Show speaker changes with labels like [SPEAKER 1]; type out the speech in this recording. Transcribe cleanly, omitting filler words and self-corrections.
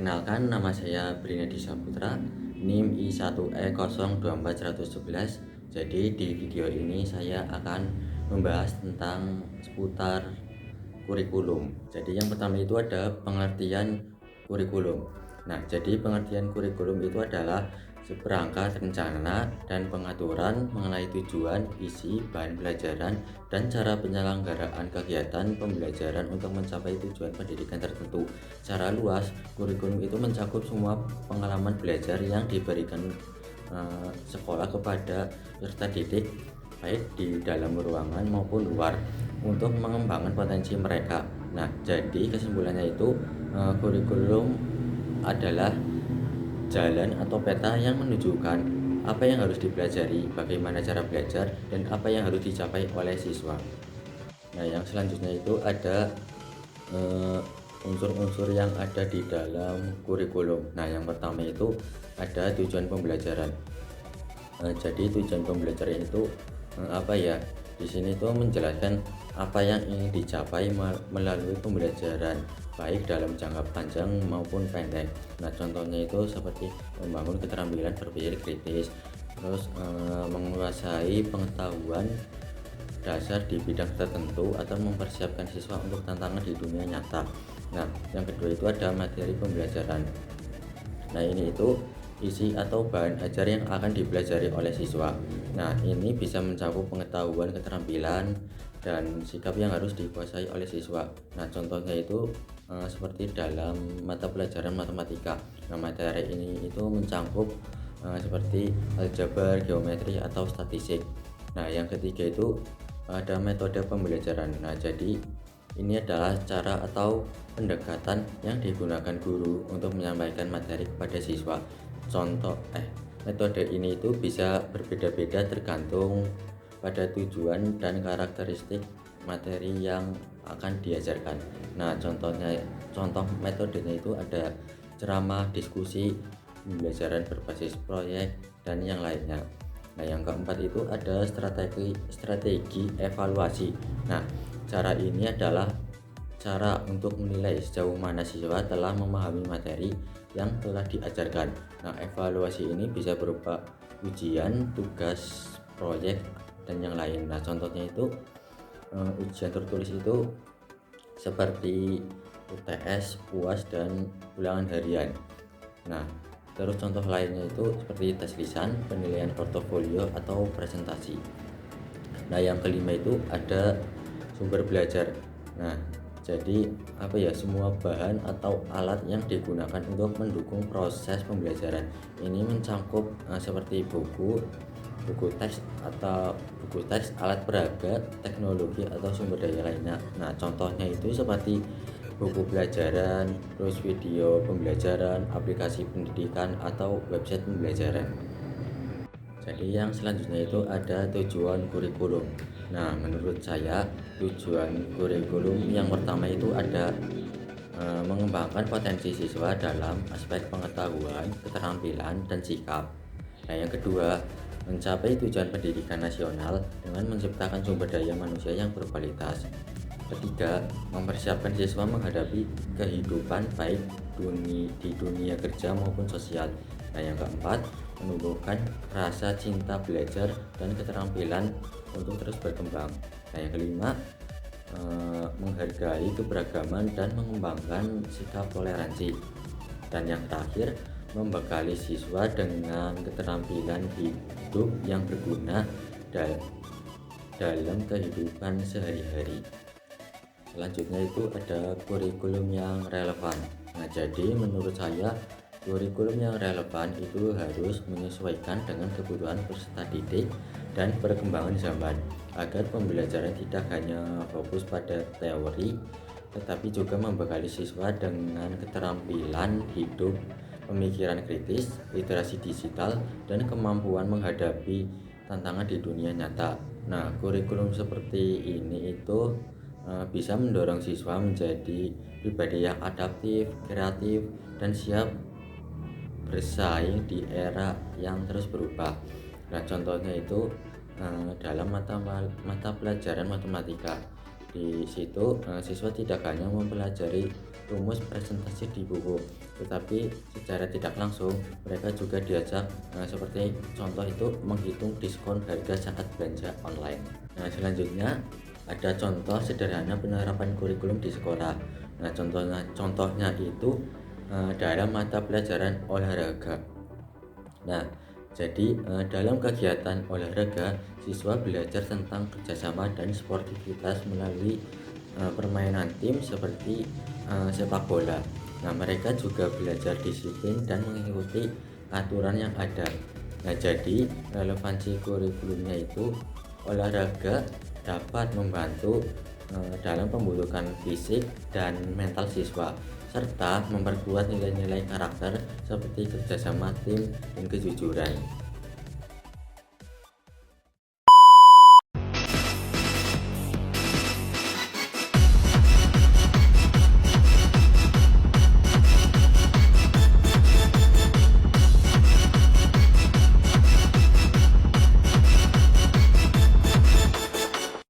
[SPEAKER 1] Perkenalkan, nama saya Brinedy Saputra, NIM I1E024111. Jadi di video ini saya akan membahas tentang seputar kurikulum. Jadi yang pertama itu ada pengertian kurikulum. Nah, jadi pengertian kurikulum itu adalah seperangkat rencana dan pengaturan mengenai tujuan, isi, bahan pelajaran, dan cara penyelenggaraan kegiatan pembelajaran untuk mencapai tujuan pendidikan tertentu. Secara luas, kurikulum itu mencakup semua pengalaman belajar yang diberikan sekolah kepada peserta didik, baik di dalam ruangan maupun luar, untuk mengembangkan potensi mereka. Nah, jadi kesimpulannya itu kurikulum adalah jalan atau peta yang menunjukkan apa yang harus dipelajari, bagaimana cara belajar, dan apa yang harus dicapai oleh siswa. Nah, yang selanjutnya itu ada unsur-unsur yang ada di dalam kurikulum. Nah, yang pertama itu ada tujuan pembelajaran. Jadi tujuan pembelajaran itu apa ya? Di sini tuh menjelaskan apa yang ingin dicapai melalui pembelajaran, baik dalam jangka panjang maupun pendek. Nah, contohnya itu seperti membangun keterampilan berpikir kritis, terus menguasai pengetahuan dasar di bidang tertentu, atau mempersiapkan siswa untuk tantangan di dunia nyata. Nah, yang kedua itu ada materi pembelajaran. Nah, ini itu isi atau bahan ajar yang akan dipelajari oleh siswa. Nah, ini bisa mencakup pengetahuan, keterampilan, dan sikap yang harus dikuasai oleh siswa. Nah, contohnya itu seperti dalam mata pelajaran matematika. Nah, materi ini itu mencakup seperti aljabar, geometri, atau statistik. Nah, yang ketiga itu ada metode pembelajaran. Nah, jadi ini adalah cara atau pendekatan yang digunakan guru untuk menyampaikan materi kepada siswa. Metode ini itu bisa berbeda-beda tergantung pada tujuan dan karakteristik materi yang akan diajarkan. Nah, contoh metodenya itu ada ceramah, diskusi, pembelajaran berbasis proyek, dan yang lainnya. Nah, yang keempat itu ada strategi evaluasi. Nah, cara ini adalah cara untuk menilai sejauh mana siswa telah memahami materi yang telah diajarkan. Nah, evaluasi ini bisa berupa ujian, tugas, proyek, dan yang lain. Nah, contohnya itu ujian tertulis itu seperti UTS, UAS, dan ulangan harian. Nah, terus contoh lainnya itu seperti tes lisan, penilaian portofolio, atau presentasi. Nah, yang kelima itu ada sumber belajar. Nah, jadi semua bahan atau alat yang digunakan untuk mendukung proses pembelajaran ini mencakup seperti buku teks, alat peraga, teknologi, atau sumber daya lainnya. Nah, contohnya itu seperti buku pelajaran, terus video pembelajaran, aplikasi pendidikan, atau website pembelajaran. Jadi yang selanjutnya itu ada tujuan kurikulum. Nah, menurut saya tujuan kurikulum yang pertama itu ada mengembangkan potensi siswa dalam aspek pengetahuan, keterampilan, dan sikap. Nah, yang kedua, mencapai tujuan pendidikan nasional dengan menciptakan sumber daya manusia yang berkualitas. Ketiga, mempersiapkan siswa menghadapi kehidupan baik di dunia kerja maupun sosial. Nah, yang keempat, menumbuhkan rasa cinta belajar dan keterampilan untuk terus berkembang. Nah, yang kelima, menghargai keberagaman dan mengembangkan sikap toleransi. Dan yang terakhir, membekali siswa dengan keterampilan hidup yang berguna dalam kehidupan sehari-hari. Selanjutnya itu ada kurikulum yang relevan. Nah, jadi menurut saya kurikulum yang relevan itu harus menyesuaikan dengan kebutuhan peserta didik dan perkembangan zaman, agar pembelajaran tidak hanya fokus pada teori, tetapi juga membekali siswa dengan keterampilan hidup, pemikiran kritis, literasi digital, dan kemampuan menghadapi tantangan di dunia nyata. Nah, kurikulum seperti ini itu bisa mendorong siswa menjadi pribadi yang adaptif, kreatif, dan siap bersaing di era yang terus berubah. Nah, contohnya itu dalam mata pelajaran matematika. Di situ siswa tidak hanya mempelajari rumus presentasi di buku, tetapi secara tidak langsung mereka juga diajak seperti contoh itu menghitung diskon harga saat belanja online. Nah, selanjutnya ada contoh sederhana penerapan kurikulum di sekolah. Nah, contohnya itu dalam mata pelajaran olahraga. Nah, jadi dalam kegiatan olahraga, siswa belajar tentang kerjasama dan sportivitas melalui permainan tim seperti sepak bola. Nah, mereka juga belajar disiplin dan mengikuti aturan yang ada. Nah, jadi relevansi kurikulumnya itu olahraga dapat membantu dalam pembentukan fisik dan mental siswa, serta memperkuat nilai-nilai karakter seperti kerjasama tim dan kejujuran.